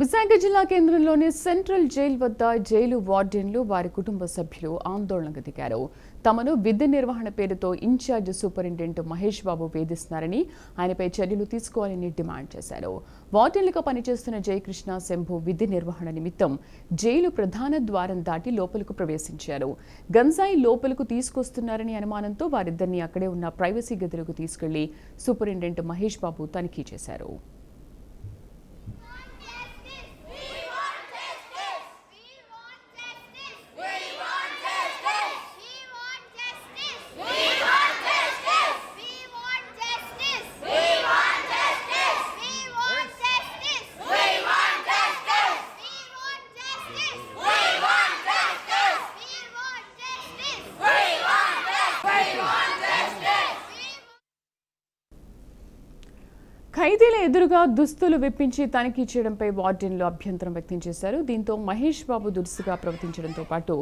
విశాఖ జిల్లా కేంద్రంలోని central jail వద్ద జైలు వార్డెన్లు వారి కుటుంబ సభ్యులు ఆందోళనకు దిగారు. తమను విధి నిర్వహణ పేరుతో ఇన్ఛార్జ్ సూపరింటెండెంట్ మహేష్ బాబు వేధిస్తున్నారని, ఆయనపై చర్యలు తీసుకోవాలని డిమాండ్ చేశారు. వార్డెన్లుగా పనిచేస్తున్న జయకృష్ణ శంభు విధి నిర్వహణ నిమిత్తం జైలు ప్రధాన ద్వారం దాటి లోపలకు ప్రవేశించారు. గంజాయి లోపలకు తీసుకొస్తున్నారని అనుమానంతో వారిద్దరిని అక్కడే ఉన్న ప్రైవసీ గదులకు తీసుకెళ్లి సూపరింటెండెంట్ మహేష్ బాబు తనిఖీ చేశారు. ఖైదీల ఎదురుగా దుస్తులు విప్పించి తనిఖీ చేయడంపై వార్డెన్లు అభ్యంతరం వ్యక్తం చేశారు. దీంతో మహేష్ బాబు దురుసుగా ప్రవర్తించడంతో పాటు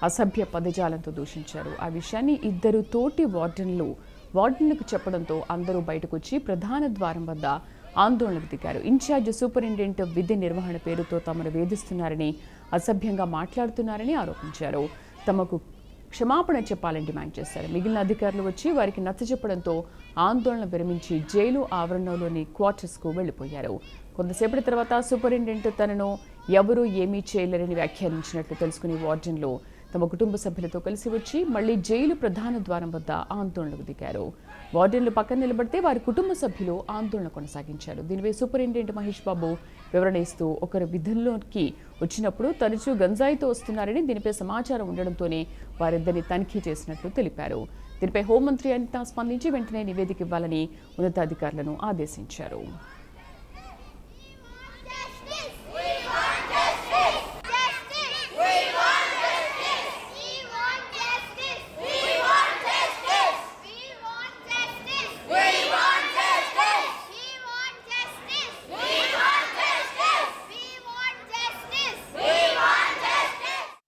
అసభ్య పదజాలంతో దూషించారు. ఆ విషయాన్ని ఇద్దరు తోటి వార్డెన్లకు చెప్పడంతో అందరూ బయటకొచ్చి ప్రధాన ద్వారం వద్ద ఆందోళనకు దిగారు. ఇన్ఛార్జ్ సూపరింటెండెంట్ విధి నిర్వహణ పేరుతో తమను వేధిస్తున్నారని, అసభ్యంగా మాట్లాడుతున్నారని ఆరోపించారు. తమకు క్షమాపణ చెప్పాలని డిమాండ్ చేశారు. మిగిలిన అధికారులు వచ్చి వారికి నచ్చజెప్పడంతో ఆందోళన విరమించి జైలు ఆవరణలోని క్వార్టర్స్కు వెళ్లిపోయారు. కొంతసేపటి తర్వాత సూపరింటెండెంట్ తనను ఎవరూ ఏమీ చేయలేరని వ్యాఖ్యానించినట్లు తెలుసుకుని వార్డెన్లు తమ కుటుంబ సభ్యులతో కలిసి వచ్చి మళ్లీ జైలు ప్రధాన ద్వారం వద్ద ఆందోళనకు దిగారు. వార్డెన్లు పక్కన నిలబడితే వారి కుటుంబ సభ్యులు ఆందోళన కొనసాగించారు. దీనిపై సూపరింటెండెంట్ మహేష్ బాబు వివరణ ఇస్తూ ఒకరు విధుల్లోకి వచ్చినప్పుడు తరచూ గంజాయితో వస్తున్నారని, దీనిపై సమాచారం ఉండడంతోనే వారిద్దరిని తనిఖీ చేసినట్లు తెలిపారు. దీనిపై హోంమంత్రి అనిత స్పందించి వెంటనే నివేదిక ఇవ్వాలని ఉన్నతాధికారులను ఆదేశించారు.